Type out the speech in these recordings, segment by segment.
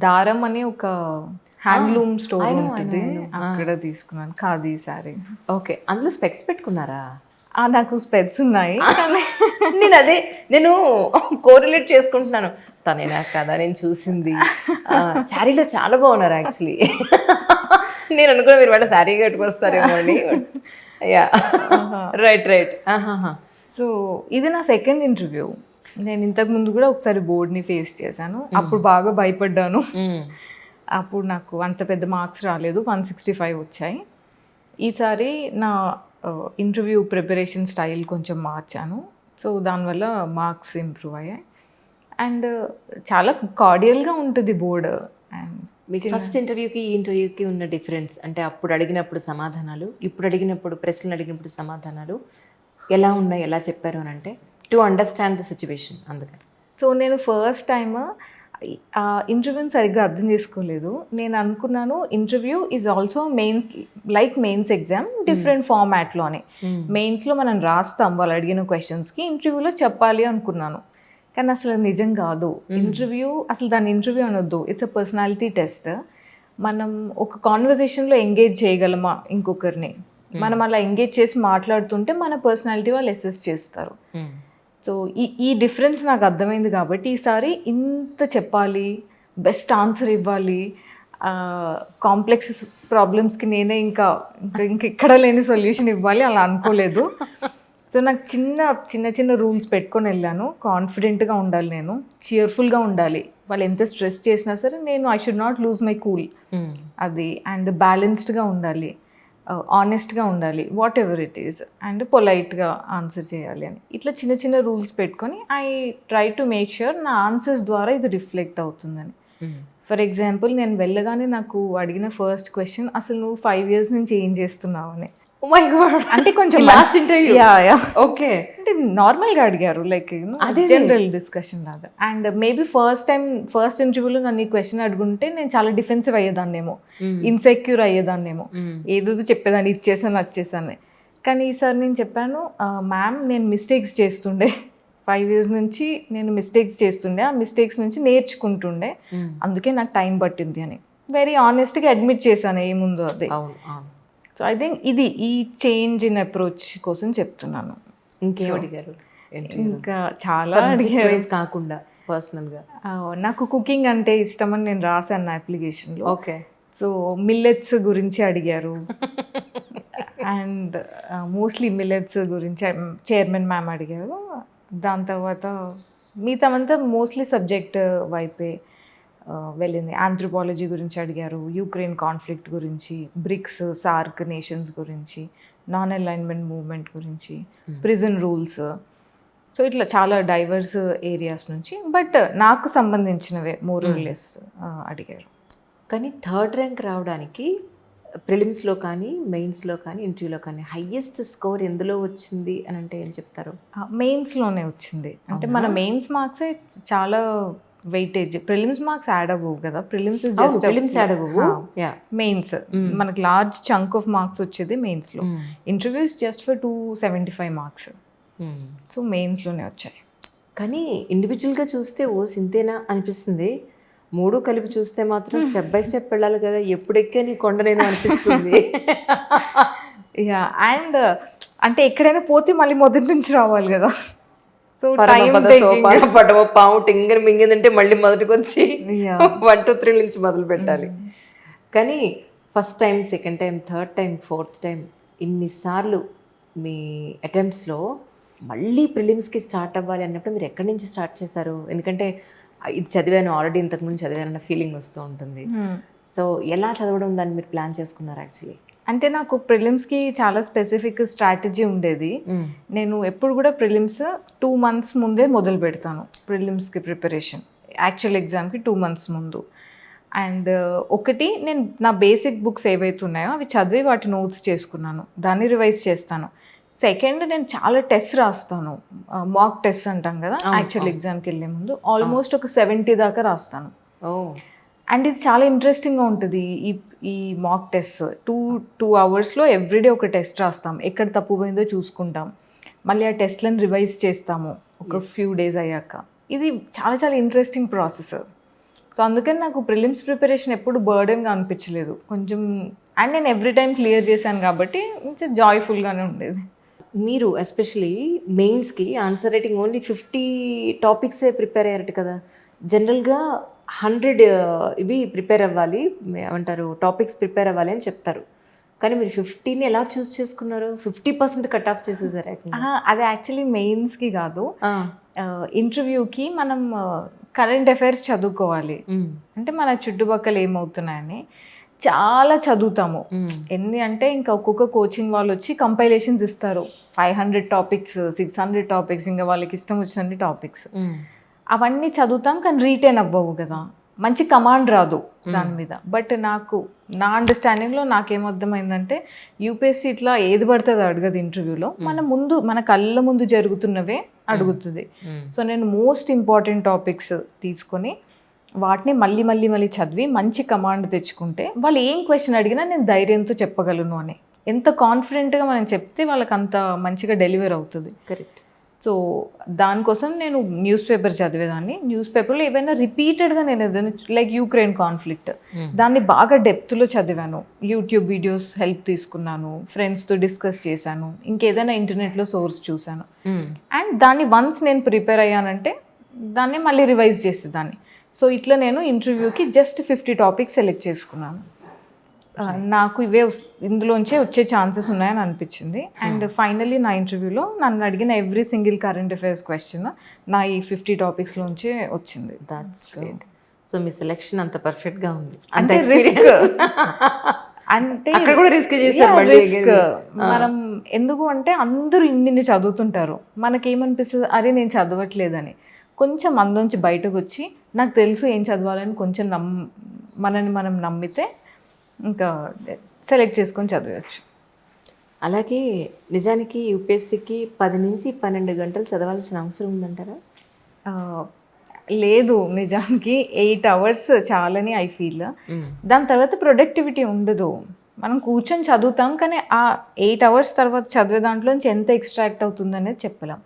దారం అని ఒక హ్యాండ్లూమ్ స్టోర్ I know. ఉంటుంది, అక్కడ తీసుకున్నాను ఖాదీ శారీ. ఓకే, అందులో స్పెక్స్ పెట్టుకున్నారా? నాకు స్పెట్స్ ఉన్నాయి కానీ నేను కోరిలేట్ చేసుకుంటున్నాను, తనేనా కదా నేను చూసింది. శారీలో చాలా బాగున్నారు యాక్చువల్లీ. నేను అనుకున్నా మీరు వాళ్ళ శారీ కట్టుకొస్తారేమో అని. Yeah, right. సో ఇది నా సెకండ్ ఇంటర్వ్యూ. నేను ఇంతకు ముందు కూడా ఒకసారి బోర్డ్ని ఫేస్ చేశాను, అప్పుడు బాగా భయపడ్డాను. అప్పుడు నాకు అంత పెద్ద మార్క్స్ రాలేదు, 165 వచ్చాయి. ఈసారి నా ఇంటర్వ్యూ ప్రిపరేషన్ స్టైల్ కొంచెం మార్చాను, సో దానివల్ల మార్క్స్ ఇంప్రూవ్ అయ్యాయి. అండ్ చాలా కార్డియల్గా ఉంటుంది బోర్డు. అండ్ మీకు ఫస్ట్ ఇంటర్వ్యూకి ఈ ఇంటర్వ్యూకి ఉన్న డిఫరెన్స్ అంటే అప్పుడు అడిగినప్పుడు సమాధానాలు, ఇప్పుడు అడిగినప్పుడు ప్రశ్నలు అడిగినప్పుడు సమాధానాలు ఎలా ఉన్నాయి, ఎలా చెప్పారు అని అంటే టు అండర్స్టాండ్ ద సిచ్యువేషన్. అందుకని సో నేను ఫస్ట్ టైం ఇంటర్వ్యూని సరిగ్గా అర్థం చేసుకోలేదు. నేను అనుకున్నాను interview is also mains exam, different ఫార్మాట్లోనే. మెయిన్స్లో మనం రాస్తాం వాళ్ళు అడిగిన క్వశ్చన్స్కి, ఇంటర్వ్యూలో చెప్పాలి అనుకున్నాను. కానీ అసలు నిజం కాదు. ఇంటర్వ్యూ అసలు దాని ఇంటర్వ్యూ అనొద్దు, ఇట్స్ అ పర్సనాలిటీ టెస్ట్. మనం ఒక కాన్వర్జేషన్లో ఎంగేజ్ చేయగలమా ఇంకొకరిని, మనం అలా ఎంగేజ్ చేసి మాట్లాడుతుంటే మన పర్సనాలిటీ వాళ్ళు అసెస్ చేస్తారు. సో ఈ డిఫరెన్స్ నాకు అర్థమైంది కాబట్టి ఈసారి ఇంత చెప్పాలి, బెస్ట్ ఆన్సర్ ఇవ్వాలి, కాంప్లెక్స్ ప్రాబ్లమ్స్కి నేనే ఇంకా ఎక్కడ లేని సొల్యూషన్ ఇవ్వాలి అలా అనుకోలేదు. సో నాకు చిన్న రూల్స్ పెట్టుకొని వెళ్ళాను. కాన్ఫిడెంట్గా ఉండాలి, నేను చియర్ఫుల్గా ఉండాలి. వాళ్ళు ఎంత స్ట్రెస్ చేసినా సరే నేను I should not lose my cool, అది. అండ్ బ్యాలెన్స్డ్గా ఉండాలి, ఆనెస్ట్గా ఉండాలి, whatever it is, and పొలైట్గా ఆన్సర్ చేయాలి అని. ఇట్లా చిన్న రూల్స్ పెట్టుకొని I try to make sure నా ఆన్సర్స్ ద్వారా ఇది రిఫ్లెక్ట్ అవుతుందని. ఫర్ ఎగ్జాంపుల్, నేను వెళ్ళగానే నాకు అడిగిన ఫస్ట్ క్వశ్చన్, అసలు నువ్వు 5 years నుంచి ఏం చేస్తున్నావు అని. అంటే కొంచెం లాస్ట్ ఇంటర్వ్యూ. ఓకే, అంటే నార్మల్గా అడిగారు, లైక్ జనరల్ డిస్కషన్ లాగా. అండ్ మేబీ ఫస్ట్ ఇంటర్వ్యూలో నన్ను ఈ క్వశ్చన్ అడుగుంటే నేను చాలా డిఫెన్సివ్ అయ్యేదాన్నేమో, ఇన్సెక్యూర్ అయ్యేదాన్నేమో, ఏదో చెప్పేదాన్ని, ఇచ్చేసాను వచ్చేసాను. కానీ ఈసారి నేను చెప్పాను, మ్యామ్ నేను మిస్టేక్స్ చేస్తుండే, 5 years నుంచి నేను మిస్టేక్స్ చేస్తుండే, ఆ మిస్టేక్స్ నుంచి నేర్చుకుంటుండే, అందుకే నాకు టైం పట్టింది అని వెరీ ఆనెస్ట్గా అడ్మిట్ చేశాను ఏముందో అది. సో ఐ థింక్ ఇది ఈ చేంజ్ ఇన్ అప్రోచ్ కోసం చెప్తున్నాను. ఇంకేం అడిగారు? ఇంకా చాలా అడిగారు కాకుండా పర్సనల్గా. నాకు కుకింగ్ అంటే ఇష్టమని నేను రాశాను నా అప్లికేషన్లో. ఓకే, సో మిల్లెట్స్ గురించి అడిగారు. అండ్ మోస్ట్లీ మిల్లెట్స్ గురించి చైర్మన్ మ్యామ్ అడిగారు. దాని తర్వాత మిగతామంతా మోస్ట్లీ సబ్జెక్ట్ వైపే వెళ్ళింది. ఆంథ్రోపాలజీ గురించి అడిగారు, యుక్రెయిన్ కాన్ఫ్లిక్ట్ గురించి, బ్రిక్స్, సార్క్ నేషన్స్ గురించి, నాన్ అలైన్మెంట్ మూవ్మెంట్ గురించి, ప్రిజన్ రూల్స్. సో ఇట్లా చాలా డైవర్స్ ఏరియాస్ నుంచి, బట్ నాకు సంబంధించినవే మోర్ ఆర్ లెస్ అడిగారు. కానీ థర్డ్ ర్యాంక్ రావడానికి ప్రిలిమ్స్లో కానీ మెయిన్స్లో కానీ ఇంటర్వ్యూలో కానీ హైయెస్ట్ స్కోర్ ఎందులో వచ్చింది అని అంటే ఏం చెప్తారు? మెయిన్స్లోనే వచ్చింది. అంటే మన మెయిన్స్ మార్క్సే చాలా వెయిటేజ్, ప్రిలిమ్స్ మార్క్స్ యాడ్ అవ్వవు కదా. ప్రిలిమ్స్ యాడ్ అవ్వవు, మెయిన్స్ మనకి లార్జ్ చంక్ ఆఫ్ మార్క్స్ వచ్చేది మెయిన్స్లో. Interviews just for 275 marks. So మెయిన్స్లోనే వచ్చాయి. కానీ ఇండివిజువల్గా చూస్తే ఓ సింతేనా అనిపిస్తుంది, 3 కలిపి చూస్తే మాత్రం స్టెప్ బై స్టెప్ వెళ్ళాలి కదా, ఎప్పుడు ఎక్కే నీ కొండ నేను అనిపిస్తుంది. యా, అండ్ అంటే ఎక్కడైనా పోతే మళ్ళీ మొదటి నుంచి రావాలి కదా. సో పాము టింగర్ మింగిందంటే మళ్ళీ మొదటికి వచ్చి 1 to 3 నుంచి మొదలు పెట్టాలి. కానీ first time, second time, third time, fourth time, ఇన్నిసార్లు మీ అటెంప్ట్స్లో మళ్ళీ ప్రిలిమ్స్కి స్టార్ట్ అవ్వాలి అన్నప్పుడు మీరు ఎక్కడి నుంచి స్టార్ట్ చేశారు? ఎందుకంటే ఇది చదివాను ఆల్రెడీ, ఇంతకుముందు చదివాను అన్న ఫీలింగ్ వస్తూ ఉంటుంది. సో ఎలా చదవడం దాన్ని మీరు ప్లాన్ చేసుకున్నారు యాక్చువల్లీ? అంటే నాకు ప్రిలిమ్స్కి చాలా స్పెసిఫిక్ స్ట్రాటజీ ఉండేది. నేను ఎప్పుడు కూడా ప్రిలిమ్స్ 2 months ముందే మొదలు పెడతాను. ప్రిలిమ్స్కి ప్రిపరేషన్ యాక్చువల్ ఎగ్జామ్కి 2 months ముందు. అండ్ ఒకటి, నేను నా బేసిక్ బుక్స్ ఏవైతే ఉన్నాయో అవి చదివి వాటి నోట్స్ చేసుకున్నాను, దాన్ని రివైజ్ చేస్తాను. సెకండ్, నేను చాలా టెస్ట్ రాస్తాను, మాక్ టెస్ట్ అంటాం కదా యాక్చువల్ ఎగ్జామ్కి వెళ్ళే ముందు. ఆల్మోస్ట్ ఒక 70 దాకా రాస్తాను. అండ్ ఇది చాలా ఇంట్రెస్టింగ్గా ఉంటుంది. ఈ మాక్ టెస్ట్ 2 hours ఎవ్రీడే ఒక టెస్ట్ రాస్తాం, ఎక్కడ తప్పు పోయిందో చూసుకుంటాం, మళ్ళీ ఆ టెస్ట్లను రివైజ్ చేస్తాము ఒక ఫ్యూ డేస్ అయ్యాక. ఇది చాలా ఇంట్రెస్టింగ్ ప్రాసెస్. సో అందుకని నాకు ప్రిలిమ్స్ ప్రిపరేషన్ ఎప్పుడు బర్డెన్గా అనిపించలేదు కొంచెం. అండ్ నేను ఎవ్రీ టైం క్లియర్ చేశాను కాబట్టి కొంచెం జాయ్ఫుల్గానే ఉండేది. మీరు ఎస్పెషలీ మెయిన్స్కి ఆన్సర్ రైటింగ్ ఓన్లీ 50 టాపిక్సే ప్రిపేర్ అయ్యారట కదా. జనరల్గా 100 ఇవి ప్రిపేర్ అవ్వాలి, ఏమంటారు టాపిక్స్ ప్రిపేర్ అవ్వాలి అని చెప్తారు. కానీ మీరు 50ని ఎలా చూస్ చేసుకున్నారు? 50% కట్ ఆఫ్ చేసేసారు. అది యాక్చువల్లీ మెయిన్స్కి కాదు, ఇంటర్వ్యూకి మనం కరెంట్ అఫైర్స్ చదువుకోవాలి. అంటే మన చుట్టుపక్కల ఏమవుతున్నాయని చాలా చదువుతాము. ఎన్ని అంటే ఇంకా ఒక్కొక్క కోచింగ్ వాళ్ళు వచ్చి కంపైలేషన్స్ ఇస్తారు, 500 టాపిక్స్, 600 టాపిక్స్, ఇంకా వాళ్ళకి ఇష్టం వచ్చినన్ని టాపిక్స్. అవన్నీ చదువుతాం కానీ రీటైన్ అవ్వవు కదా, మంచి కమాండ్ రాదు దాని మీద. బట్ నాకు నా అండర్స్టాండింగ్లో నాకేమర్థమైందంటే యూపీఎస్సీ ఇట్లా ఏది పడుతుంది అడగదు ఇంటర్వ్యూలో, మన కళ్ళ ముందు జరుగుతున్నవే అడుగుతుంది. సో నేను మోస్ట్ ఇంపార్టెంట్ టాపిక్స్ తీసుకొని వాటిని మళ్ళీ మళ్ళీ మళ్ళీ చదివి మంచి కమాండ్ తెచ్చుకుంటే వాళ్ళు ఏం క్వశ్చన్ అడిగినా నేను ధైర్యంతో చెప్పగలను అని. ఎంత కాన్ఫిడెంట్గా మనం చెప్తే వాళ్ళకి అంత మంచిగా డెలివర్ అవుతుంది. కరెక్ట్. సో దానికోసం నేను న్యూస్ పేపర్ చదివేదాన్ని. న్యూస్ పేపర్లో ఏవైనా రిపీటెడ్గా నేను ఏదైనా లైక్ యూక్రెయిన్ కాన్ఫ్లిక్ట్, దాన్ని బాగా డెప్త్లో చదివాను. యూట్యూబ్ వీడియోస్ హెల్ప్ తీసుకున్నాను, ఫ్రెండ్స్తో డిస్కస్ చేశాను, ఇంకేదైనా ఇంటర్నెట్లో సోర్స్ చూశాను. అండ్ దాన్ని వన్స్ నేను ప్రిపేర్ అయ్యానంటే దాన్ని మళ్ళీ రివైజ్ చేసేదాన్ని. సో ఇట్లా నేను ఇంటర్వ్యూకి జస్ట్ 50 టాపిక్స్ సెలెక్ట్ చేసుకున్నాను. నాకు ఇందులోంచే వచ్చే ఛాన్సెస్ ఉన్నాయని అనిపించింది. అండ్ ఫైనల్లీ నా ఇంటర్వ్యూలో నన్ను అడిగిన every single current affairs question నా ఈ 50 టాపిక్స్లోంచే వచ్చింది. That's great. So me selection అంత పర్ఫెక్ట్గా ఉంది. అంటే రిస్క్ అంటే అక్కడ కూడా రిస్క్ చేశారు. రిస్క్ మనం ఎందుకు అంటే అందరూ ఇన్ని చదువుతుంటారు, మనకేమనిపిస్తుంది అరే నేను చదవట్లేదని. కొంచెం అందులోంచి బయటకు వచ్చి నాకు తెలుసు ఏం చదవాలని కొంచెం మనని మనం నమ్మితే ఇంకా సెలెక్ట్ చేసుకొని చదవచ్చు. అలాగే నిజానికి యూపీఎస్సీకి 10 నుంచి 12 గంటలు చదవాల్సిన అవసరం ఉందంటారా? లేదు, నిజానికి 8 అవర్స్ చాలని ఐ ఫీల్. దాని తర్వాత ప్రొడక్టివిటీ ఉండదు. మనం కూర్చొని చదువుతాం కానీ ఆ 8 అవర్స్ తర్వాత చదివే దాంట్లోంచి ఎంత ఎక్స్ట్రాక్ట్ అవుతుంది అనేది చెప్పలేం.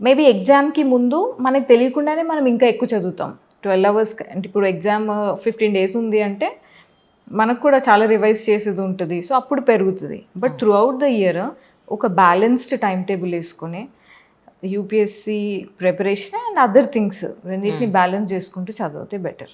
మేబీ ఎగ్జామ్కి ముందు మనకు తెలియకుండానే మనం ఇంకా ఎక్కువ చదువుతాం. 12 అవర్స్ అంటే ఇప్పుడు ఎగ్జామ్ 15 days ఉంది అంటే మనకు కూడా చాలా రివైజ్ చేసేది ఉంటుంది, సో అప్పుడు పెరుగుతుంది. But through out the year ఒక బ్యాలెన్స్డ్ టైం టేబుల్ వేసుకొని UPSC preparation and other things రెండింటిని బ్యాలెన్స్ చేసుకుంటూ చదివితే బెటర్.